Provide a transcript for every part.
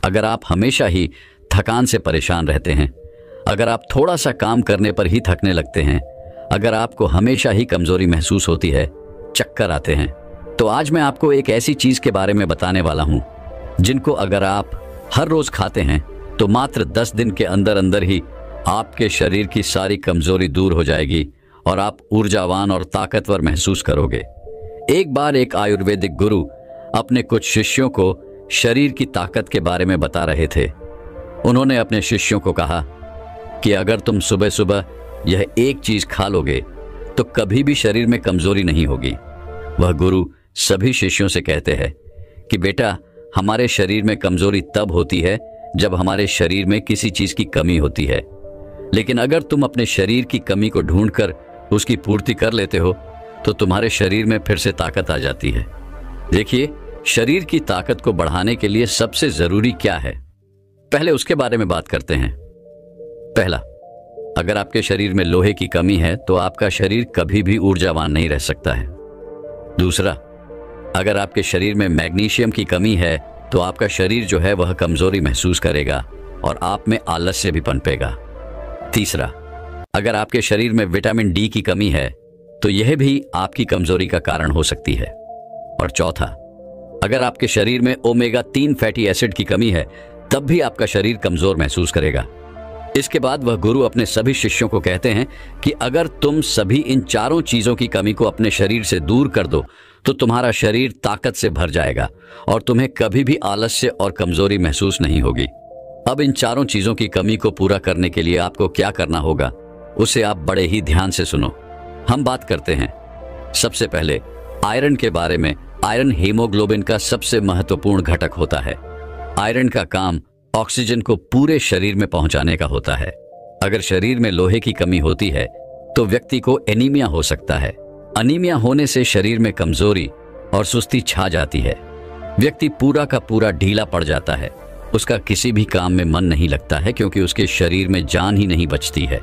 अगर आप हमेशा ही थकान से परेशान रहते हैं, अगर आप थोड़ा सा काम करने पर ही थकने लगते हैं, अगर आपको हमेशा ही कमजोरी महसूस होती है, चक्कर आते हैं, तो आज मैं आपको एक ऐसी चीज के बारे में बताने वाला हूं जिनको अगर आप हर रोज खाते हैं तो मात्र 10 दिन के अंदर अंदर ही आपके शरीर की सारी कमजोरी दूर हो जाएगी और आप ऊर्जावान और ताकतवर महसूस करोगे। एक बार एक आयुर्वेदिक गुरु अपने कुछ शिष्यों को शरीर की ताकत के बारे में बता रहे थे। उन्होंने अपने शिष्यों को कहा कि अगर तुम सुबह सुबह यह एक चीज खा लोगे तो कभी भी शरीर में कमजोरी नहीं होगी। वह गुरु सभी शिष्यों से कहते हैं कि बेटा, हमारे शरीर में कमजोरी तब होती है जब हमारे शरीर में किसी चीज की कमी होती है, लेकिन अगर तुम अपने शरीर की कमी को ढूंढकर उसकी पूर्ति कर लेते हो तो तुम्हारे शरीर में फिर से ताकत आ जाती है। देखिए, शरीर की ताकत को बढ़ाने के लिए सबसे जरूरी क्या है, पहले उसके बारे में बात करते हैं। पहला, अगर आपके शरीर में लोहे की कमी है तो आपका शरीर कभी भी ऊर्जावान नहीं रह सकता है। दूसरा, अगर आपके शरीर में मैग्नीशियम की कमी है तो आपका शरीर जो है वह कमजोरी महसूस करेगा और आप में आलस्य भी पनपेगा। तीसरा, अगर आपके शरीर में विटामिन डी की कमी है तो यह भी आपकी कमजोरी का कारण हो सकती है। और चौथा, अगर आपके शरीर में ओमेगा 3 फैटी एसिड की कमी है तब भी आपका शरीर कमजोर महसूस करेगा। इसके बाद वह गुरु अपने सभी शिष्यों को कहते हैं कि अगर तुम सभी इन चारों चीजों की कमी को अपने शरीर से दूर कर दो तो तुम्हारा शरीर ताकत से भर जाएगा और तुम्हें कभी भी आलस्य और कमजोरी महसूस नहीं होगी। अब इन चारों चीजों की कमी को पूरा करने के लिए आपको क्या करना होगा, उसे आप बड़े ही ध्यान से सुनो। हम बात करते हैं सबसे पहले आयरन के बारे में। आयरन हीमोग्लोबिन का सबसे महत्वपूर्ण घटक होता है। आयरन का काम ऑक्सीजन को पूरे शरीर में पहुंचाने का होता है। अगर शरीर में लोहे की कमी होती है तो व्यक्ति को एनीमिया हो सकता है। अनीमिया होने से शरीर में कमजोरी और सुस्ती छा जाती है। व्यक्ति पूरा का पूरा ढीला पड़ जाता है। उसका किसी भी काम में मन नहीं लगता है क्योंकि उसके शरीर में जान ही नहीं बचती है।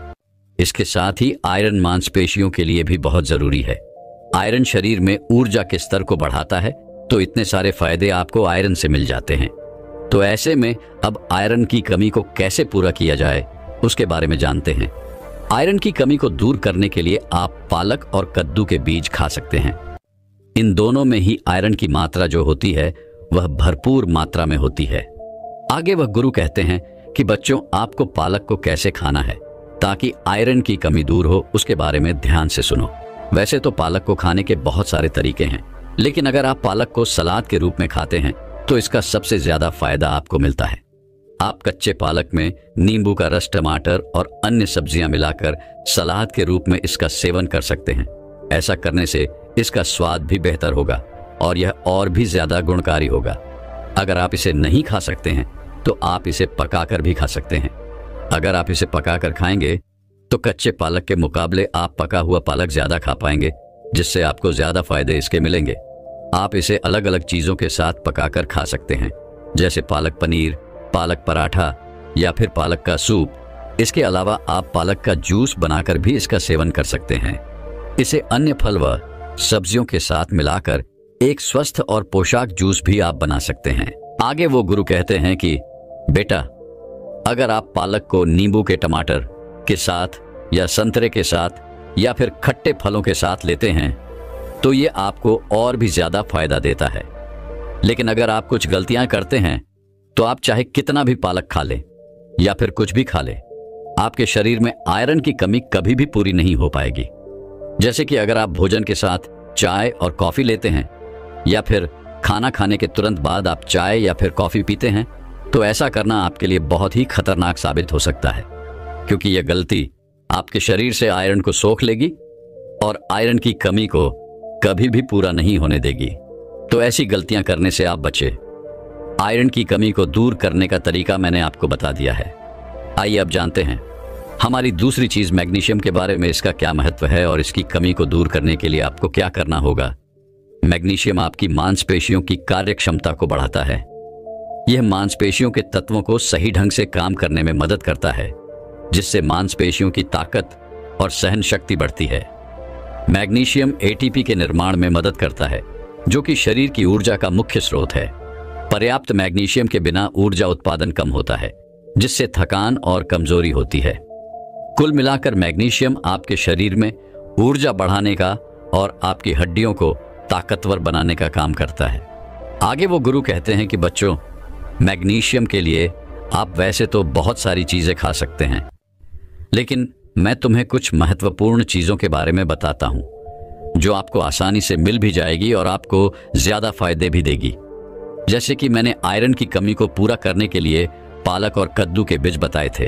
इसके साथ ही आयरन मांसपेशियों के लिए भी बहुत जरूरी है। आयरन शरीर में ऊर्जा के स्तर को बढ़ाता है, तो इतने सारे फायदे आपको आयरन से मिल जाते हैं। तो ऐसे में अब आयरन की कमी को कैसे पूरा किया जाए उसके बारे में जानते हैं। आयरन की कमी को दूर करने के लिए आप पालक और कद्दू के बीज खा सकते हैं। इन दोनों में ही आयरन की मात्रा जो होती है वह भरपूर मात्रा में होती है। आगे वह गुरु कहते हैं कि बच्चों, आपको पालक को कैसे खाना है ताकि आयरन की कमी दूर हो, उसके बारे में ध्यान से सुनो। वैसे तो पालक को खाने के बहुत सारे तरीके हैं, लेकिन अगर आप पालक को सलाद के रूप में खाते हैं तो इसका सबसे ज्यादा फायदा आपको मिलता है। आप कच्चे पालक में नींबू का रस, टमाटर और अन्य सब्जियां मिलाकर सलाद के रूप में इसका सेवन कर सकते हैं। ऐसा करने से इसका स्वाद भी बेहतर होगा और यह और भी ज्यादा गुणकारी होगा। अगर आप इसे नहीं खा सकते हैं तो आप इसे पकाकर भी खा सकते हैं। अगर आप इसे पकाकर खाएंगे तो कच्चे पालक के मुकाबले आप पका हुआ पालक ज्यादा खा पाएंगे, जिससे आपको ज्यादा फायदे इसके मिलेंगे। आप इसे अलग अलग चीजों के साथ पकाकर खा सकते हैं, जैसे पालक पनीर, पालक पराठा या फिर पालक का सूप। इसके अलावा आप पालक का जूस बनाकर भी इसका सेवन कर सकते हैं। इसे अन्य फल व सब्जियों के साथ मिलाकर एक स्वस्थ और पोषक जूस भी आप बना सकते हैं। आगे वो गुरु कहते हैं कि बेटा, अगर आप पालक को नींबू के, टमाटर के साथ या संतरे के साथ या फिर खट्टे फलों के साथ लेते हैं तो ये आपको और भी ज्यादा फायदा देता है। लेकिन अगर आप कुछ गलतियां करते हैं तो आप चाहे कितना भी पालक खा लें या फिर कुछ भी खा लें, आपके शरीर में आयरन की कमी कभी भी पूरी नहीं हो पाएगी। जैसे कि अगर आप भोजन के साथ चाय और कॉफी लेते हैं या फिर खाना खाने के तुरंत बाद आप चाय या फिर कॉफी पीते हैं, तो ऐसा करना आपके लिए बहुत ही खतरनाक साबित हो सकता है, क्योंकि यह गलती आपके शरीर से आयरन को सोख लेगी और आयरन की कमी को कभी भी पूरा नहीं होने देगी। तो ऐसी गलतियां करने से आप बचे। आयरन की कमी को दूर करने का तरीका मैंने आपको बता दिया है। आइए अब जानते हैं हमारी दूसरी चीज मैग्नीशियम के बारे में। इसका क्या महत्व है और इसकी कमी को दूर करने के लिए आपको क्या करना होगा। मैग्नीशियम आपकी मांसपेशियों की कार्य क्षमता को बढ़ाता है। यह मांसपेशियों के तत्वों को सही ढंग से काम करने में मदद करता है, जिससे मांसपेशियों की ताकत और सहन शक्ति बढ़ती है। मैग्नीशियम एटीपी के निर्माण में मदद करता है, जो कि शरीर की ऊर्जा का मुख्य स्रोत है। पर्याप्त मैग्नीशियम के बिना ऊर्जा उत्पादन कम होता है, जिससे थकान और कमजोरी होती है। कुल मिलाकर मैग्नीशियम आपके शरीर में ऊर्जा बढ़ाने का और आपकी हड्डियों को ताकतवर बनाने का काम करता है। आगे वो गुरु कहते हैं कि बच्चों, मैग्नीशियम के लिए आप वैसे तो बहुत सारी चीजें खा सकते हैं, लेकिन मैं तुम्हें कुछ महत्वपूर्ण चीजों के बारे में बताता हूं जो आपको आसानी से मिल भी जाएगी और आपको ज्यादा फायदे भी देगी। जैसे कि मैंने आयरन की कमी को पूरा करने के लिए पालक और कद्दू के बीज बताए थे,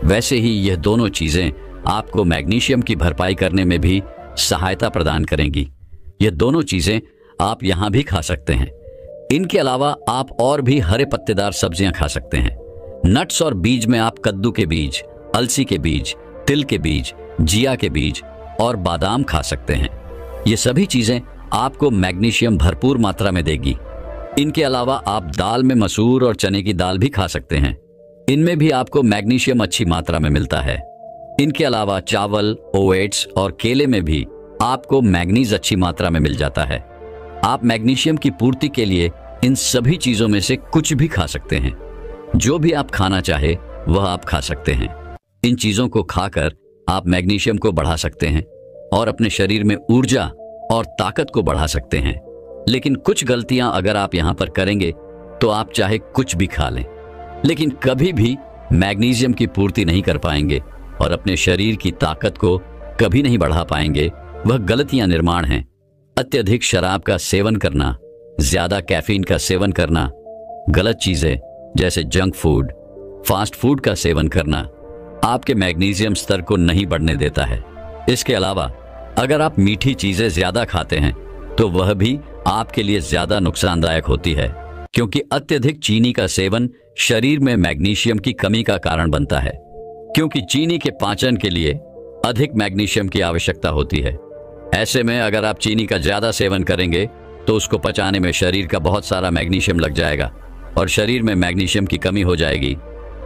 वैसे ही यह दोनों चीजें आपको मैग्नीशियम की भरपाई करने में भी सहायता प्रदान करेंगी। यह दोनों चीजें आप यहां भी खा सकते हैं। इनके अलावा आप और भी हरे पत्तेदार सब्जियां खा सकते हैं। नट्स और बीज में आप कद्दू के बीज, अलसी के बीज, तिल के बीज, जिया के बीज और बादाम खा सकते हैं। ये सभी चीजें आपको मैग्नीशियम भरपूर मात्रा में देगी। इनके अलावा आप दाल में मसूर और चने की दाल भी खा सकते हैं। इनमें भी आपको मैग्नीशियम अच्छी मात्रा में मिलता है। इनके अलावा चावल, ओट्स और केले में भी आपको मैग्नीज अच्छी मात्रा में मिल जाता है। आप मैग्नीशियम की पूर्ति के लिए इन सभी चीजों में से कुछ भी खा सकते हैं। जो भी आप खाना चाहे वह आप खा सकते हैं। इन चीजों को खाकर आप मैग्नीशियम को बढ़ा सकते हैं और अपने शरीर में ऊर्जा और ताकत को बढ़ा सकते हैं। लेकिन कुछ गलतियां अगर आप यहां पर करेंगे तो आप चाहे कुछ भी खा लें, लेकिन कभी भी मैग्नीशियम की पूर्ति नहीं कर पाएंगे और अपने शरीर की ताकत को कभी नहीं बढ़ा पाएंगे। वह गलतियां निर्माण हैं। अत्यधिक शराब का सेवन करना, ज्यादा कैफीन का सेवन करना, गलत चीजें जैसे जंक फूड, फास्ट फूड का सेवन करना आपके मैग्नीशियम स्तर को नहीं बढ़ने देता है। इसके अलावा अगर आप मीठी चीजें ज्यादा खाते हैं तो वह भी आपके लिए ज्यादा नुकसानदायक होती है, क्योंकि अत्यधिक चीनी का सेवन शरीर में मैग्नीशियम की कमी का कारण बनता है। क्योंकि चीनी के पाचन के लिए अधिक मैग्नीशियम की आवश्यकता होती है। ऐसे में अगर आप चीनी का ज्यादा सेवन करेंगे तो उसको पचाने में शरीर का बहुत सारा मैग्नीशियम लग जाएगा और शरीर में मैग्नीशियम की कमी हो जाएगी।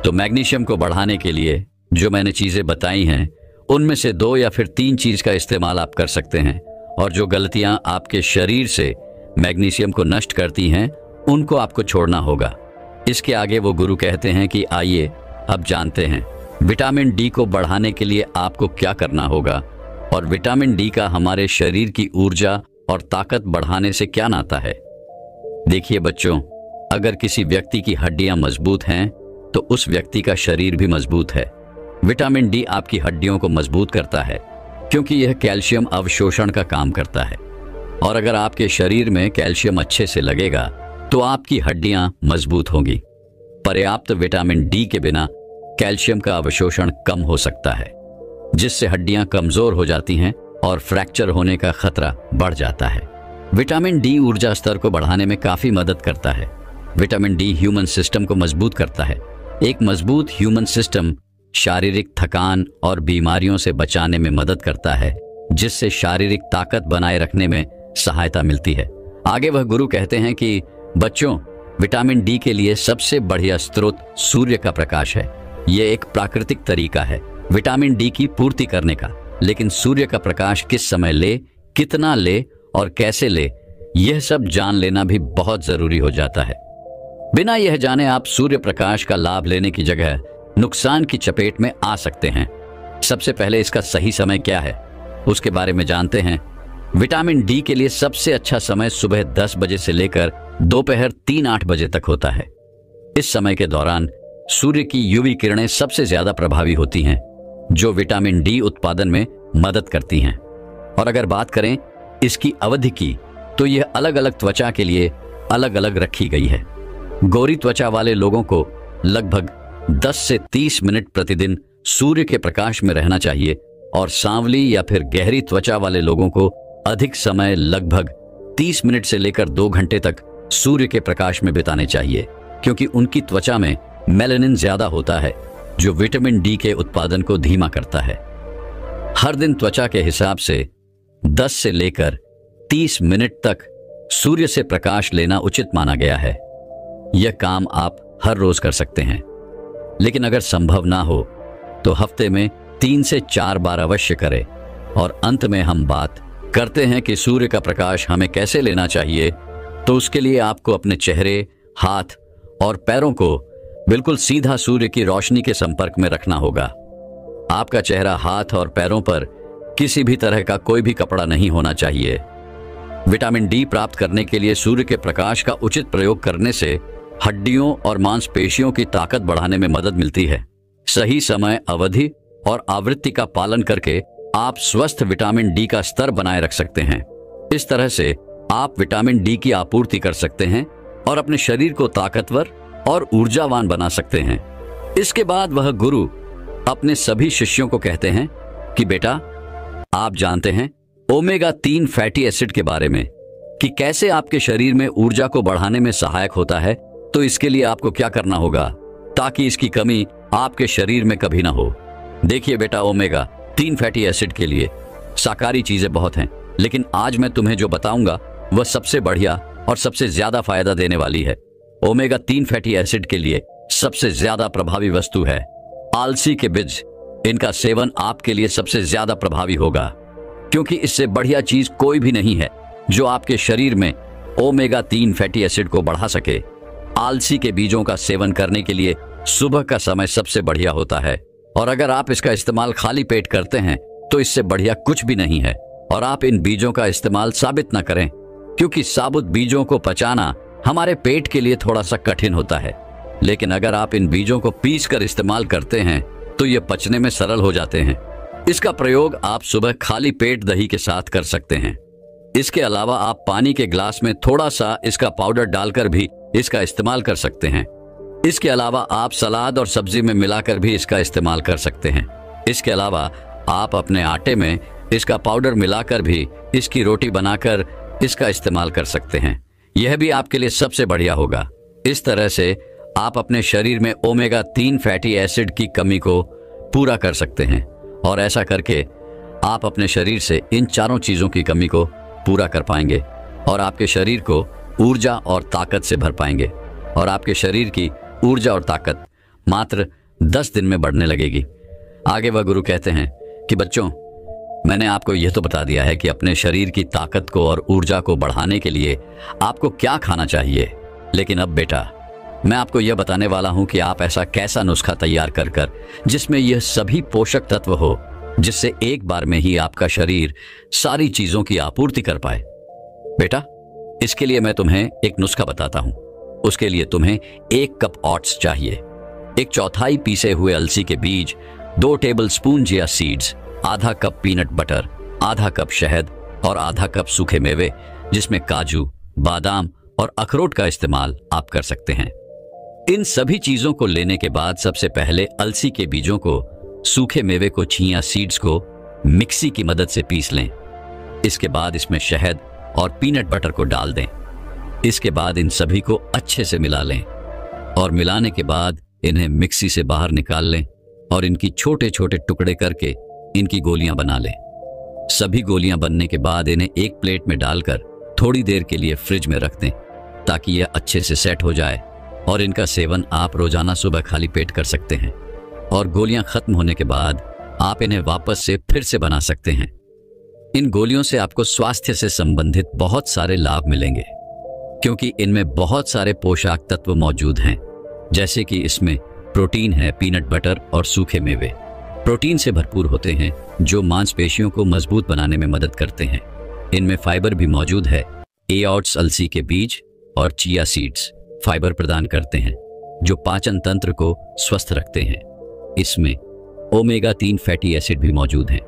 तो मैग्नीशियम को बढ़ाने के लिए जो मैंने चीजें बताई हैं, उनमें से 2 या फिर 3 चीज का इस्तेमाल आप कर सकते हैं, और जो गलतियां आपके शरीर से मैग्नीशियम को नष्ट करती हैं उनको आपको छोड़ना होगा। इसके आगे वो गुरु कहते हैं कि आइए अब जानते हैं विटामिन डी को बढ़ाने के लिए आपको क्या करना होगा और विटामिन डी का हमारे शरीर की ऊर्जा और ताकत बढ़ाने से क्या नाता है। देखिए बच्चों, अगर किसी व्यक्ति की हड्डियां मजबूत हैं तो उस व्यक्ति का शरीर भी मजबूत है। विटामिन डी आपकी हड्डियों को मजबूत करता है क्योंकि यह कैल्शियम अवशोषण का काम करता है, और अगर आपके शरीर में कैल्शियम अच्छे से लगेगा तो आपकी हड्डियां मजबूत होंगी। पर्याप्त विटामिन डी के बिना कैल्शियम का अवशोषण कम हो सकता है, जिससे हड्डियां कमजोर हो जाती हैं और फ्रैक्चर होने का खतरा बढ़ जाता है। विटामिन डी ऊर्जा स्तर को बढ़ाने में काफी मदद करता है। विटामिन डी ह्यूमन सिस्टम को मजबूत करता है। एक मजबूत ह्यूमन सिस्टम शारीरिक थकान और बीमारियों से बचाने में मदद करता है, जिससे शारीरिक ताकत बनाए रखने में सहायता मिलती है। आगे वह गुरु कहते हैं कि बच्चों, विटामिन डी के लिए सबसे बढ़िया स्रोत सूर्य का प्रकाश है। यह एक प्राकृतिक तरीका है विटामिन डी की पूर्ति करने का, लेकिन सूर्य का प्रकाश किस समय ले, कितना ले और कैसे ले, यह सब जान लेना भी बहुत जरूरी हो जाता है। बिना यह जाने आप सूर्य प्रकाश का लाभ लेने की जगह नुकसान की चपेट में आ सकते हैं। सबसे पहले इसका सही समय क्या है उसके बारे में जानते हैं। विटामिन डी के लिए सबसे अच्छा समय सुबह 10 बजे से लेकर दोपहर 3-8 बजे तक होता है। इस समय के दौरान सूर्य की यूवी किरणें सबसे ज्यादा प्रभावी होती हैं, जो विटामिन डी उत्पादन में मदद करती हैं। और अगर बात करें इसकी अवधि की, तो यह अलग अलग त्वचा के लिए अलग अलग रखी गई है। गोरी त्वचा वाले लोगों को लगभग 10 से 30 मिनट प्रतिदिन सूर्य के प्रकाश में रहना चाहिए, और सांवली या फिर गहरी त्वचा वाले लोगों को अधिक समय लगभग 30 मिनट से लेकर 2 घंटे तक सूर्य के प्रकाश में बिताने चाहिए, क्योंकि उनकी त्वचा में मेलानिन ज्यादा होता है, जो विटामिन डी के उत्पादन को धीमा करता है। हर दिन त्वचा के हिसाब से 10 से लेकर 30 मिनट तक सूर्य से प्रकाश लेना उचित माना गया है। यह काम आप हर रोज कर सकते हैं, लेकिन अगर संभव ना हो तो हफ्ते में 3 से 4 बार अवश्य करें। और अंत में हम बात करते हैं कि सूर्य का प्रकाश हमें कैसे लेना चाहिए। तो उसके लिए आपको अपने चेहरे, हाथ और पैरों को बिल्कुल सीधा सूर्य की रोशनी के संपर्क में रखना होगा। आपका चेहरा, हाथ और पैरों पर किसी भी तरह का कोई भी कपड़ा नहीं होना चाहिए। विटामिन डी प्राप्त करने के लिए सूर्य के प्रकाश का उचित प्रयोग करने से हड्डियों और मांसपेशियों की ताकत बढ़ाने में मदद मिलती है। सही समय, अवधि और आवृत्ति का पालन करके आप स्वस्थ विटामिन डी का स्तर बनाए रख सकते हैं। इस तरह से आप विटामिन डी की आपूर्ति कर सकते हैं और अपने शरीर को ताकतवर और ऊर्जावान बना सकते हैं। इसके बाद वह गुरु अपने सभी शिष्यों को कहते हैं कि बेटा, आप जानते हैं ओमेगा 3 फैटी एसिड के बारे में कि कैसे आपके शरीर में ऊर्जा को बढ़ाने में सहायक होता है। तो इसके लिए आपको क्या करना होगा ताकि इसकी कमी आपके शरीर में कभी ना हो। देखिए बेटा, ओमेगा 3 फैटी एसिड के लिए शाकाहारी चीजें बहुत हैं, लेकिन आज मैं तुम्हें जो बताऊंगा वह सबसे बढ़िया और सबसे ज्यादा फायदा देने वाली है। ओमेगा 3 फैटी एसिड के लिए सबसे ज्यादा प्रभावी वस्तु है आलसी के बीज। इनका सेवन आपके लिए सबसे ज्यादा प्रभावी होगा, क्योंकि इससे बढ़िया चीज कोई भी नहीं है जो आपके शरीर में ओमेगा 3 फैटी एसिड को बढ़ा सके। आलसी के बीजों का सेवन करने के लिए सुबह का समय सबसे बढ़िया होता है, और अगर आप इसका इस्तेमाल खाली पेट करते हैं तो इससे बढ़िया कुछ भी नहीं है। और आप इन बीजों का इस्तेमाल साबित न करें, क्योंकि साबुत बीजों को पचाना हमारे पेट के लिए थोड़ा सा कठिन होता है, लेकिन अगर आप इन बीजों को पीस कर इस्तेमाल करते हैं तो ये पचने में सरल हो जाते हैं। इसका प्रयोग आप सुबह खाली पेट दही के साथ कर सकते हैं। इसके अलावा आप पानी के ग्लास में थोड़ा सा इसका पाउडर डालकर भी इसका इस्तेमाल कर सकते हैं। इसके अलावा आप सलाद और सब्जी में मिलाकर भी इसका इस्तेमाल कर सकते हैं। इसके अलावा आप अपने आटे में इसका पाउडर मिलाकर भी इसकी रोटी बनाकर इसका इस्तेमाल कर सकते हैं। यह भी आपके लिए सबसे बढ़िया होगा। इस तरह से आप अपने शरीर में ओमेगा 3 फैटी एसिड की कमी को पूरा कर सकते हैं, और ऐसा करके आप अपने शरीर से इन चारों चीजों की कमी को पूरा कर पाएंगे और आपके शरीर को ऊर्जा और ताकत से भर पाएंगे, और आपके शरीर की ऊर्जा और ताकत मात्र 10 दिन में बढ़ने लगेगी। आगे वह गुरु कहते हैं कि बच्चों, मैंने आपको यह तो बता दिया है कि अपने शरीर की ताकत को और ऊर्जा को बढ़ाने के लिए आपको क्या खाना चाहिए, लेकिन अब बेटा, मैं आपको यह बताने वाला हूं कि आप ऐसा कैसा नुस्खा तैयार कर जिसमें यह सभी पोषक तत्व हो, जिससे एक बार में ही आपका शरीर सारी चीजों की आपूर्ति कर पाए। बेटा, इसके लिए मैं तुम्हें एक नुस्खा बताता हूं। उसके लिए तुम्हें 1 कप ओट्स चाहिए, 1/4 पीसे हुए अलसी के बीज, 2 टेबलस्पून चिया सीड्स, आधा कप पीनट बटर, आधा कप शहद और आधा कप सूखे मेवे, जिसमें काजू, बादाम और अखरोट का इस्तेमाल आप कर सकते हैं। इन सभी चीजों को लेने के बाद सबसे पहले अलसी के बीजों को, सूखे मेवे को, चिया सीड्स को मिक्सी की मदद से पीस लें। इसके बाद इसमें शहद और पीनट बटर को डाल दें। इसके बाद इन सभी को अच्छे से मिला लें, और मिलाने के बाद इन्हें मिक्सी से बाहर निकाल लें और इनकी छोटे छोटे टुकड़े करके इनकी गोलियां बना लें। सभी गोलियां बनने के बाद इन्हें एक प्लेट में डालकर थोड़ी देर के लिए फ्रिज में रख दें, ताकि यह अच्छे से सेट हो जाए, और इनका सेवन आप रोजाना सुबह खाली पेट कर सकते हैं। और गोलियां खत्म होने के बाद आप इन्हें वापस से फिर से बना सकते हैं। इन गोलियों से आपको स्वास्थ्य से संबंधित बहुत सारे लाभ मिलेंगे, क्योंकि इनमें बहुत सारे पोषक तत्व मौजूद हैं, जैसे कि इसमें प्रोटीन है, पीनट बटर और सूखे मेवे प्रोटीन से भरपूर होते हैं, जो मांसपेशियों को मजबूत बनाने में मदद करते हैं। इनमें फाइबर भी मौजूद है। ओट्स, अलसी के बीज और चिया सीड्स फाइबर प्रदान करते हैं, जो पाचन तंत्र को स्वस्थ रखते हैं। इसमें ओमेगा 3 फैटी एसिड भी मौजूद हैं।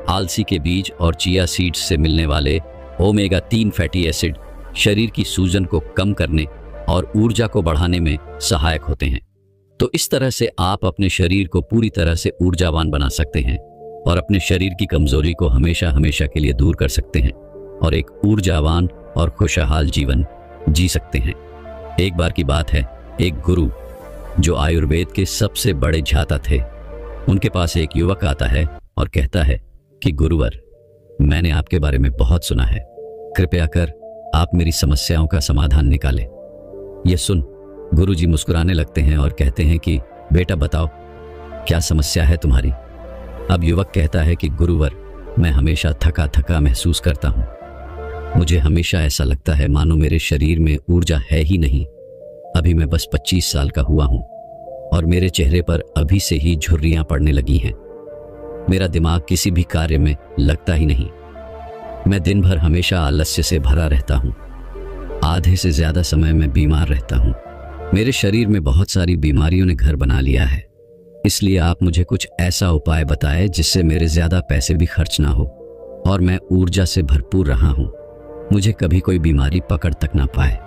आलसी के बीज और चिया सीड्स से मिलने वाले ओमेगा 3 फैटी एसिड शरीर की सूजन को कम करने और ऊर्जा को बढ़ाने में सहायक होते हैं। तो इस तरह से आप अपने शरीर को पूरी तरह से ऊर्जावान बना सकते हैं और अपने शरीर की कमजोरी को हमेशा हमेशा के लिए दूर कर सकते हैं, और एक ऊर्जावान और खुशहाल जीवन जी सकते हैं। एक बार की बात है, एक गुरु जो आयुर्वेद के सबसे बड़े झाता थे, उनके पास एक युवक आता है और कहता है कि गुरुवर, मैंने आपके बारे में बहुत सुना है, कृपया कर आप मेरी समस्याओं का समाधान निकालें। यह सुन गुरुजी मुस्कुराने लगते हैं और कहते हैं कि बेटा बताओ, क्या समस्या है तुम्हारी। अब युवक कहता है कि गुरुवर, मैं हमेशा थका थका महसूस करता हूँ। मुझे हमेशा ऐसा लगता है मानो मेरे शरीर में ऊर्जा है ही नहीं। अभी मैं बस 25 साल का हुआ हूं और मेरे चेहरे पर अभी से ही झुर्रियां पड़ने लगी हैं। मेरा दिमाग किसी भी कार्य में लगता ही नहीं। मैं दिन भर हमेशा आलस्य से भरा रहता हूं। आधे से ज्यादा समय मैं बीमार रहता हूं। मेरे शरीर में बहुत सारी बीमारियों ने घर बना लिया है। इसलिए आप मुझे कुछ ऐसा उपाय बताएं जिससे मेरे ज्यादा पैसे भी खर्च ना हो और मैं ऊर्जा से भरपूर रहा हूं। मुझे कभी कोई बीमारी पकड़ तक ना पाए।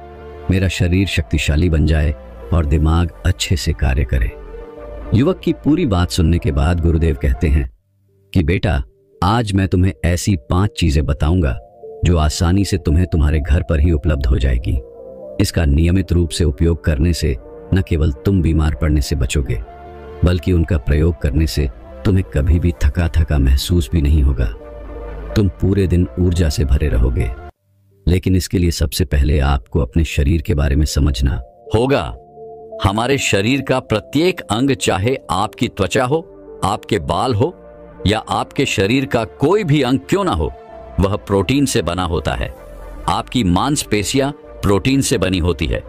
मेरा शरीर शक्तिशाली बन जाए और दिमाग अच्छे से कार्य करे। युवक की पूरी बात सुनने के बाद गुरुदेव कहते हैं कि बेटा, आज मैं तुम्हें ऐसी 5 चीजें बताऊंगा जो आसानी से तुम्हें तुम्हारे घर पर ही उपलब्ध हो जाएगी। इसका नियमित रूप से उपयोग करने से न केवल तुम बीमार पड़ने से बचोगे, बल्कि उनका प्रयोग करने से तुम्हें कभी भी थका थका महसूस भी नहीं होगा। तुम पूरे दिन ऊर्जा से भरे रहोगे। लेकिन इसके लिए सबसे पहले आपको अपने शरीर के बारे में समझना होगा। हमारे शरीर का प्रत्येक अंग, चाहे आपकी त्वचा हो, आपके बाल हो या आपके शरीर का कोई भी अंग क्यों ना हो, वह प्रोटीन से बना होता है। आपकी मांसपेशियां प्रोटीन से बनी होती है।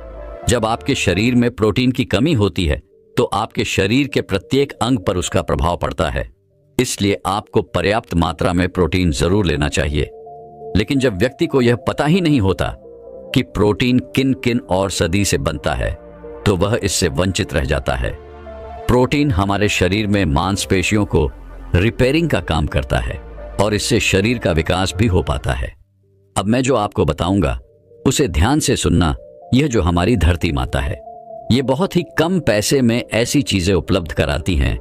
जब आपके शरीर में प्रोटीन की कमी होती है तो आपके शरीर के प्रत्येक अंग पर उसका प्रभाव पड़ता है। इसलिए आपको पर्याप्त मात्रा में प्रोटीन जरूर लेना चाहिए। लेकिन जब व्यक्ति को यह पता ही नहीं होता कि प्रोटीन किन किन औषधि से बनता है, तो वह इससे वंचित रह जाता है। प्रोटीन हमारे शरीर में मांसपेशियों को रिपेयरिंग का काम करता है और इससे शरीर का विकास भी हो पाता है। अब मैं जो आपको बताऊंगा उसे ध्यान से सुनना। यह जो हमारी धरती माता है, ये बहुत ही कम पैसे में ऐसी चीजें उपलब्ध कराती हैं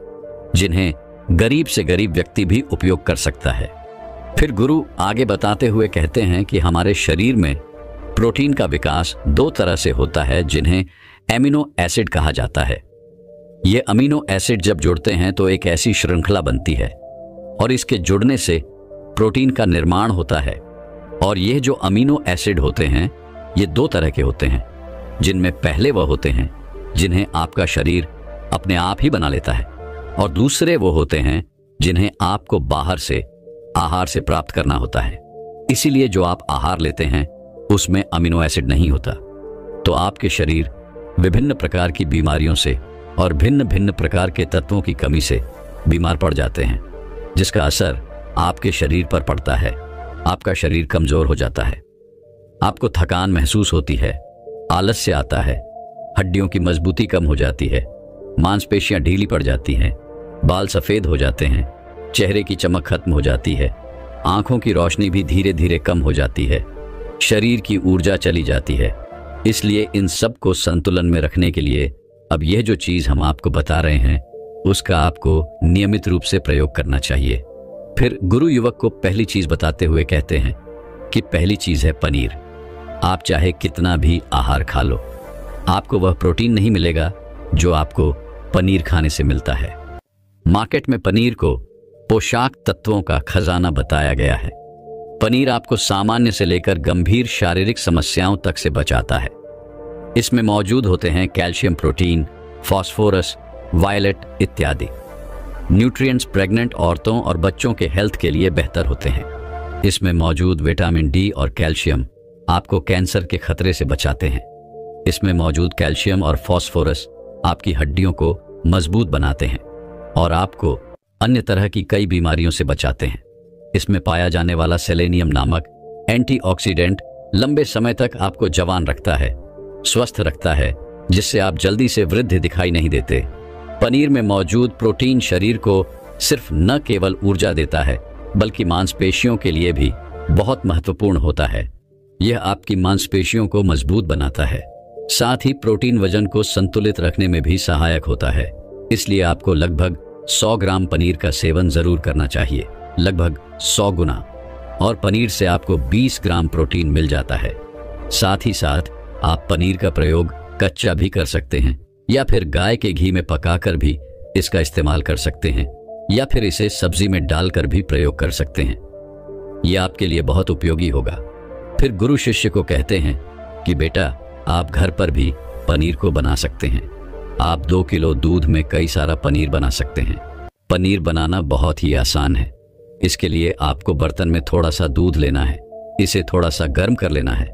जिन्हें गरीब से गरीब व्यक्ति भी उपयोग कर सकता है। फिर गुरु आगे बताते हुए कहते हैं कि हमारे शरीर में प्रोटीन का विकास 2 तरह से होता है, जिन्हें एमिनो एसिड कहा जाता है। ये अमीनो एसिड जब जुड़ते हैं तो एक ऐसी श्रृंखला बनती है और इसके जुड़ने से प्रोटीन का निर्माण होता है। और ये जो अमीनो एसिड होते हैं, ये 2 तरह के होते हैं, जिनमें पहले वह होते हैं जिन्हें आपका शरीर अपने आप ही बना लेता है और दूसरे वो होते हैं जिन्हें आपको बाहर से आहार से प्राप्त करना होता है। इसीलिए जो आप आहार लेते हैं उसमें अमीनो एसिड नहीं होता, तो आपके शरीर विभिन्न प्रकार की बीमारियों से और भिन्न भिन्न प्रकार के तत्वों की कमी से बीमार पड़ जाते हैं, जिसका असर आपके शरीर पर पड़ता है। आपका शरीर कमजोर हो जाता है, आपको थकान महसूस होती है, आलस्य आता है, हड्डियों की मजबूती कम हो जाती है, मांसपेशियां ढीली पड़ जाती हैं, बाल सफेद हो जाते हैं, चेहरे की चमक खत्म हो जाती है, आंखों की रोशनी भी धीरे धीरे कम हो जाती है, शरीर की ऊर्जा चली जाती है। इसलिए इन सब को संतुलन में रखने के लिए अब यह जो चीज हम आपको बता रहे हैं उसका आपको नियमित रूप से प्रयोग करना चाहिए। फिर गुरु युवक को पहली चीज बताते हुए कहते हैं कि पहली चीज है पनीर। आप चाहे कितना भी आहार खा लो, आपको वह प्रोटीन नहीं मिलेगा जो आपको पनीर खाने से मिलता है। मार्केट में पनीर को पोषक तत्वों का खजाना बताया गया है। पनीर आपको सामान्य से लेकर गंभीर शारीरिक समस्याओं तक से बचाता है। इसमें मौजूद होते हैं कैल्शियम, प्रोटीन, फास्फोरस, वायलेट इत्यादि न्यूट्रिएंट्स प्रेग्नेंट औरतों और बच्चों के हेल्थ के लिए बेहतर होते हैं। इसमें मौजूद विटामिन डी और कैल्शियम आपको कैंसर के खतरे से बचाते हैं। इसमें मौजूद कैल्शियम और फास्फोरस आपकी हड्डियों को मजबूत बनाते हैं और आपको अन्य तरह की कई बीमारियों से बचाते हैं। इसमें पाया जाने वाला सेलेनियम नामक एंटीऑक्सीडेंट लंबे समय तक आपको जवान रखता है, स्वस्थ रखता है, जिससे आप जल्दी से वृद्ध दिखाई नहीं देते। पनीर में मौजूद प्रोटीन शरीर को सिर्फ न केवल ऊर्जा देता है बल्कि मांसपेशियों के लिए भी बहुत महत्वपूर्ण होता है। यह आपकी मांसपेशियों को मजबूत बनाता है। साथ ही प्रोटीन वजन को संतुलित रखने में भी सहायक होता है। इसलिए आपको लगभग 100 ग्राम पनीर का सेवन जरूर करना चाहिए, लगभग 100 गुना। और पनीर से आपको 20 ग्राम प्रोटीन मिल जाता है। साथ ही साथ आप पनीर का प्रयोग कच्चा भी कर सकते हैं या फिर गाय के घी में पकाकर भी इसका इस्तेमाल कर सकते हैं या फिर इसे सब्जी में डालकर भी प्रयोग कर सकते हैं। यह आपके लिए बहुत उपयोगी होगा। फिर गुरु शिष्य को कहते हैं कि बेटा, आप घर पर भी पनीर को बना सकते हैं। आप 2 किलो दूध में कई सारा पनीर बना सकते हैं। पनीर बनाना बहुत ही आसान है। इसके लिए आपको बर्तन में थोड़ा सा दूध लेना है, इसे थोड़ा सा गर्म कर लेना है,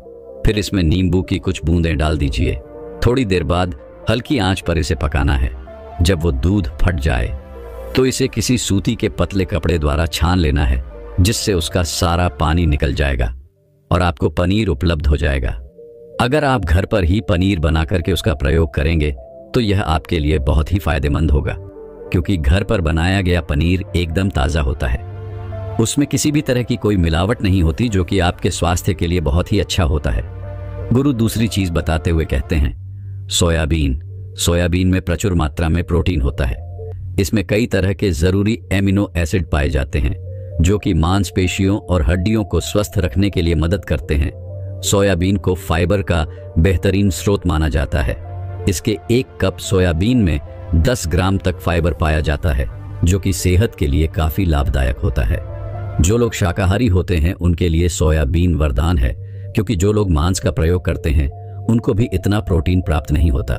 फिर इसमें नींबू की कुछ बूंदें डाल दीजिए थोड़ी देर बाद हल्की आंच पर इसे पकाना है। जब वो दूध फट जाए तो इसे किसी सूती के पतले कपड़े द्वारा छान लेना है, जिससे उसका सारा पानी निकल जाएगा और आपको पनीर उपलब्ध हो जाएगा। अगर आप घर पर ही पनीर बना करके उसका प्रयोग करेंगे तो यह आपके लिए बहुत ही फायदेमंद होगा, क्योंकि घर पर बनाया गया पनीर एकदम ताज़ा होता है। उसमें किसी भी तरह की कोई मिलावट नहीं होती, जो कि आपके स्वास्थ्य के लिए बहुत ही अच्छा होता है। गुरु दूसरी चीज बताते हुए कहते हैं, सोयाबीन में प्रचुर मात्रा में प्रोटीन होता है। इसमें कई तरह के जरूरी एमिनो एसिड पाए जाते हैं, जो कि मांसपेशियों और हड्डियों को स्वस्थ रखने के लिए मदद करते हैं। सोयाबीन को फाइबर का बेहतरीन स्रोत माना जाता है। इसके 1 कप सोयाबीन में 10 ग्राम तक फाइबर पाया जाता है, जो कि सेहत के लिए काफी लाभदायक होता है। जो लोग शाकाहारी होते हैं उनके लिए सोयाबीन वरदान है, क्योंकि जो लोग मांस का प्रयोग करते हैं उनको भी इतना प्रोटीन प्राप्त नहीं होता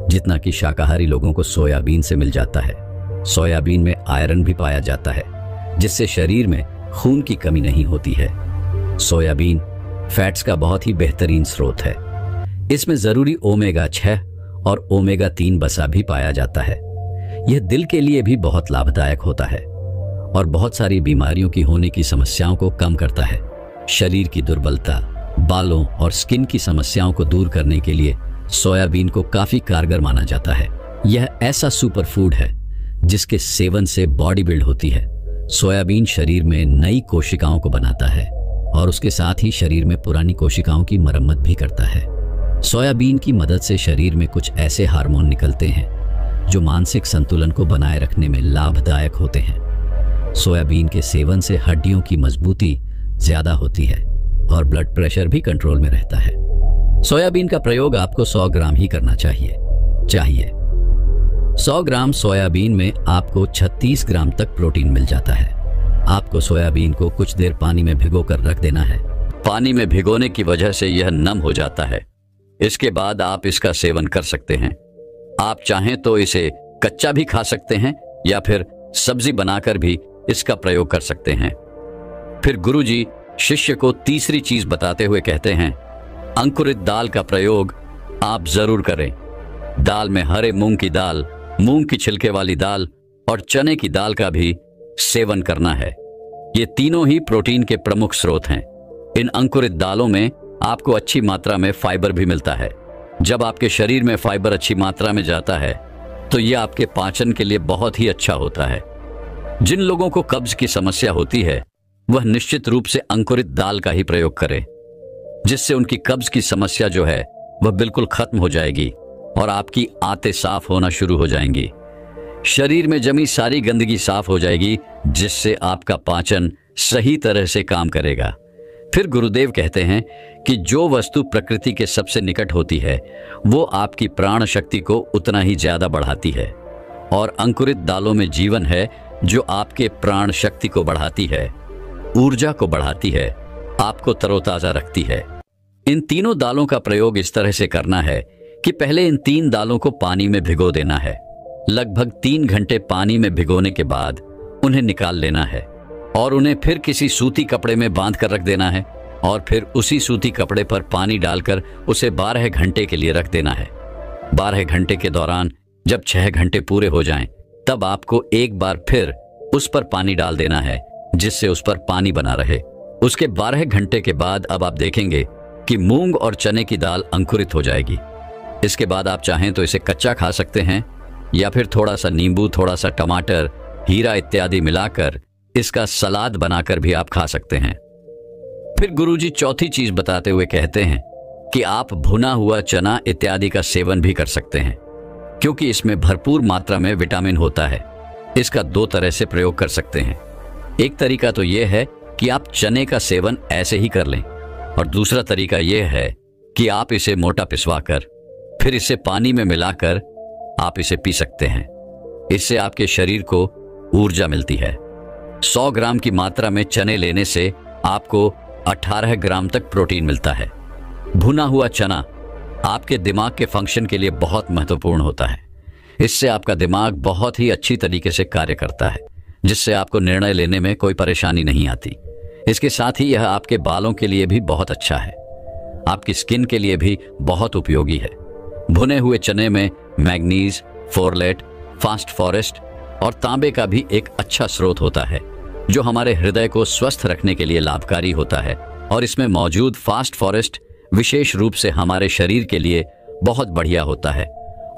जितना कि शाकाहारी लोगों को सोयाबीन से मिल जाता है। सोयाबीन में आयरन भी पाया जाता है, जिससे शरीर में खून की कमी नहीं होती है। सोयाबीन फैट्स का बहुत ही बेहतरीन स्रोत है। इसमें जरूरी ओमेगा 6 और ओमेगा 3 वसा भी पाया जाता है। यह दिल के लिए भी बहुत लाभदायक होता है और बहुत सारी बीमारियों की होने की समस्याओं को कम करता है। शरीर की दुर्बलता, बालों और स्किन की समस्याओं को दूर करने के लिए सोयाबीन को काफी कारगर माना जाता है। यह ऐसा सुपर फूड है जिसके सेवन से बॉडी बिल्ड होती है। सोयाबीन शरीर में नई कोशिकाओं को बनाता है और उसके साथ ही शरीर में पुरानी कोशिकाओं की मरम्मत भी करता है। सोयाबीन की मदद से शरीर में कुछ ऐसे हार्मोन निकलते हैं जो मानसिक संतुलन को बनाए रखने में लाभदायक होते हैं। सोयाबीन के सेवन से हड्डियों की मजबूती ज्यादा होती है और ब्लड प्रेशर भी कंट्रोल में रहता है। सोयाबीन का प्रयोग आपको 100 ग्राम ही करना चाहिए। 100 ग्राम सोयाबीन में आपको 36 ग्राम तक प्रोटीन मिल जाता है। आपको सोयाबीन को कुछ देर पानी में भिगो कर रख देना है। पानी में भिगोने की वजह से यह नम हो जाता है। इसके बाद आप इसका सेवन कर सकते हैं। आप चाहें तो इसे कच्चा भी खा सकते हैं या फिर सब्जी बनाकर भी इसका प्रयोग कर सकते हैं। फिर गुरुजी शिष्य को तीसरी चीज बताते हुए कहते हैं, अंकुरित दाल का प्रयोग आप जरूर करें। दाल में हरे मूंग की दाल, मूंग की छिलके वाली दाल और चने की दाल का भी सेवन करना है। ये तीनों ही प्रोटीन के प्रमुख स्रोत हैं। इन अंकुरित दालों में आपको अच्छी मात्रा में फाइबर भी मिलता है। जब आपके शरीर में फाइबर अच्छी मात्रा में जाता है तो यह आपके पाचन के लिए बहुत ही अच्छा होता है। जिन लोगों को कब्ज की समस्या होती है वह निश्चित रूप से अंकुरित दाल का ही प्रयोग करें, जिससे उनकी कब्ज की समस्या जो है वह बिल्कुल खत्म हो जाएगी और आपकी आंतें साफ होना शुरू हो जाएंगी। शरीर में जमी सारी गंदगी साफ हो जाएगी, जिससे आपका पाचन सही तरह से काम करेगा। फिर गुरुदेव कहते हैं कि जो वस्तु प्रकृति के सबसे निकट होती है वो आपकी प्राण शक्ति को उतना ही ज्यादा बढ़ाती है, और अंकुरित दालों में जीवन है जो आपके प्राण शक्ति को बढ़ाती है, ऊर्जा को बढ़ाती है, आपको तरोताजा रखती है। इन तीनों दालों का प्रयोग इस तरह से करना है कि पहले इन 3 दालों को पानी में भिगो देना है। लगभग 3 घंटे पानी में भिगोने के बाद उन्हें निकाल लेना है और उन्हें फिर किसी सूती कपड़े में बांध कर रख देना है, और फिर उसी सूती कपड़े पर पानी डालकर उसे 12 घंटे के लिए रख देना है। 12 घंटे के दौरान जब 6 घंटे पूरे हो जाएं, तब आपको एक बार फिर उस पर पानी डाल देना है, जिससे उस पर पानी बना रहे। उसके 12 घंटे के बाद अब आप देखेंगे कि मूंग और चने की दाल अंकुरित हो जाएगी। इसके बाद आप चाहें तो इसे कच्चा खा सकते हैं या फिर थोड़ा सा नींबू, थोड़ा सा टमाटर, हीरा इत्यादि मिलाकर इसका सलाद बनाकर भी आप खा सकते हैं। फिर गुरुजी चौथी चीज बताते हुए कहते हैं कि आप भुना हुआ चना इत्यादि का सेवन भी कर सकते हैं, क्योंकि इसमें भरपूर मात्रा में विटामिन होता है। इसका 2 तरह से प्रयोग कर सकते हैं। एक तरीका तो यह है कि आप चने का सेवन ऐसे ही कर लें, और दूसरा तरीका यह है कि आप इसे मोटा पिसवाकर फिर इसे पानी में मिलाकर आप इसे पी सकते हैं। इससे आपके शरीर को ऊर्जा मिलती है। 100 ग्राम की मात्रा में चने लेने से आपको 18 ग्राम तक प्रोटीन मिलता है। भुना हुआ चना आपके दिमाग के फंक्शन के लिए बहुत महत्वपूर्ण होता है। इससे आपका दिमाग बहुत ही अच्छी तरीके से कार्य करता है, जिससे आपको निर्णय लेने में कोई परेशानी नहीं आती। इसके साथ ही यह आपके बालों के लिए भी बहुत अच्छा है, आपकी स्किन के लिए भी बहुत उपयोगी है। भुने हुए चने में मैग्नीज, फोरलेट, फास्ट फॉरेस्ट और तांबे का भी एक अच्छा स्रोत होता है, जो हमारे हृदय को स्वस्थ रखने के लिए लाभकारी होता है। और इसमें मौजूद फास्ट फॉरेस्ट विशेष रूप से हमारे शरीर के लिए बहुत बढ़िया होता है।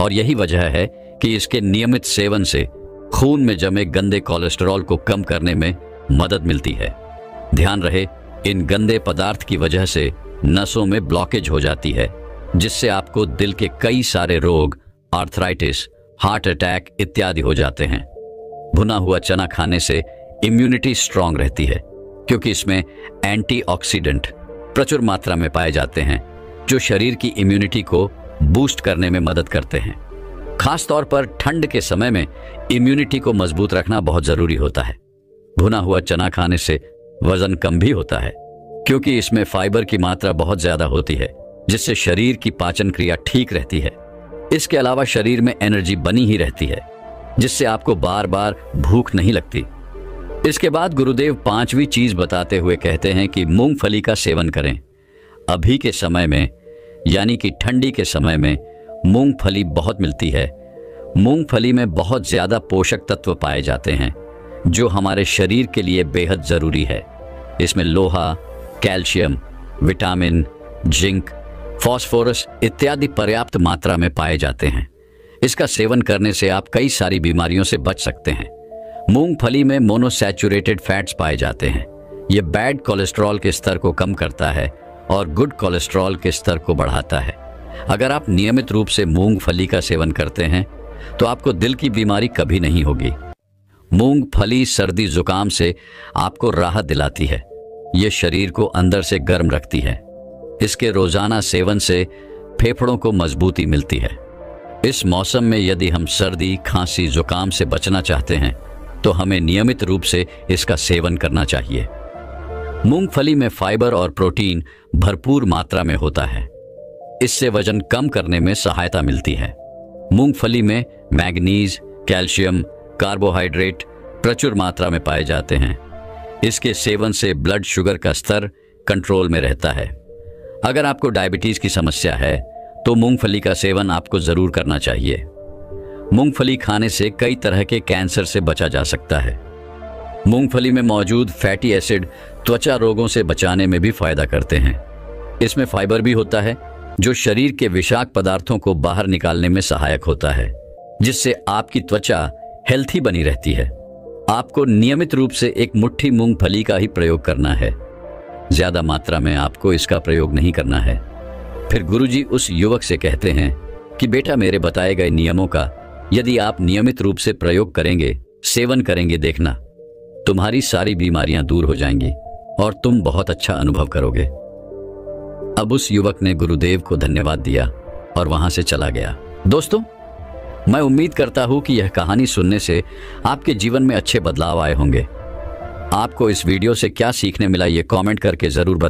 और यही वजह है कि इसके नियमित सेवन से खून में जमे गंदे कोलेस्ट्रॉल को कम करने में मदद मिलती है। ध्यान रहे, इन गंदे पदार्थ की वजह से नसों में ब्लॉकेज हो जाती है, जिससे आपको दिल के कई सारे रोग, आर्थराइटिस, हार्ट अटैक इत्यादि हो जाते हैं। भुना हुआ चना खाने से इम्यूनिटी स्ट्रांग रहती है, क्योंकि इसमें एंटीऑक्सीडेंट प्रचुर मात्रा में पाए जाते हैं, जो शरीर की इम्यूनिटी को बूस्ट करने में मदद करते हैं। खास तौर पर ठंड के समय में इम्यूनिटी को मजबूत रखना बहुत जरूरी होता है। भुना हुआ चना खाने से वजन कम भी होता है, क्योंकि इसमें फाइबर की मात्रा बहुत ज्यादा होती है, जिससे शरीर की पाचन क्रिया ठीक रहती है। इसके अलावा शरीर में एनर्जी बनी ही रहती है, जिससे आपको बार बार भूख नहीं लगती। इसके बाद गुरुदेव पांचवी चीज बताते हुए कहते हैं कि मूंगफली का सेवन करें। अभी के समय में, यानी कि ठंडी के समय में मूंगफली बहुत मिलती है। मूंगफली में बहुत ज्यादा पोषक तत्व पाए जाते हैं, जो हमारे शरीर के लिए बेहद जरूरी है। इसमें लोहा, कैल्शियम, विटामिन, जिंक, फास्फोरस इत्यादि पर्याप्त मात्रा में पाए जाते हैं। इसका सेवन करने से आप कई सारी बीमारियों से बच सकते हैं। मूंगफली में मोनोसैचुरेटेड फैट्स पाए जाते हैं। यह बैड कोलेस्ट्रॉल के स्तर को कम करता है और गुड कोलेस्ट्रॉल के स्तर को बढ़ाता है। अगर आप नियमित रूप से मूंगफली का सेवन करते हैं तो आपको दिल की बीमारी कभी नहीं होगी। मूंगफली सर्दी जुकाम से आपको राहत दिलाती है। यह शरीर को अंदर से गर्म रखती है। इसके रोजाना सेवन से फेफड़ों को मजबूती मिलती है। इस मौसम में यदि हम सर्दी, खांसी, जुकाम से बचना चाहते हैं तो हमें नियमित रूप से इसका सेवन करना चाहिए। मूंगफली में फाइबर और प्रोटीन भरपूर मात्रा में होता है। इससे वजन कम करने में सहायता मिलती है। मूंगफली में मैग्नीज, कैल्शियम, कार्बोहाइड्रेट प्रचुर मात्रा में पाए जाते हैं। इसके सेवन से ब्लड शुगर का स्तर कंट्रोल में रहता है। अगर आपको डायबिटीज की समस्या है तो मूंगफली का सेवन आपको जरूर करना चाहिए। मूंगफली खाने से कई तरह के कैंसर से बचा जा सकता है। मूंगफली में मौजूद फैटी एसिड त्वचा रोगों से बचाने में भी फायदा करते हैं। इसमें फाइबर भी होता है, जो शरीर के विषाक्त पदार्थों को बाहर निकालने में सहायक होता है, जिससे आपकी त्वचा हेल्थी बनी रहती है। आपको नियमित रूप से एक मुट्ठी मूंगफली का ही प्रयोग करना है। ज्यादा मात्रा में आपको इसका प्रयोग नहीं करना है। फिर गुरुजी उस युवक से कहते हैं कि बेटा, मेरे बताए गए नियमों का यदि आप नियमित रूप से प्रयोग करेंगे, सेवन करेंगे, देखना तुम्हारी सारी बीमारियां दूर हो जाएंगी और तुम बहुत अच्छा अनुभव करोगे। अब उस युवक ने गुरुदेव को धन्यवाद दिया और वहां से चला गया। दोस्तों, मैं उम्मीद करता हूं कि यह कहानी सुनने से आपके जीवन में अच्छे बदलाव आए होंगे। आपको इस वीडियो से क्या सीखने मिला, ये कमेंट करके जरूर बताएं।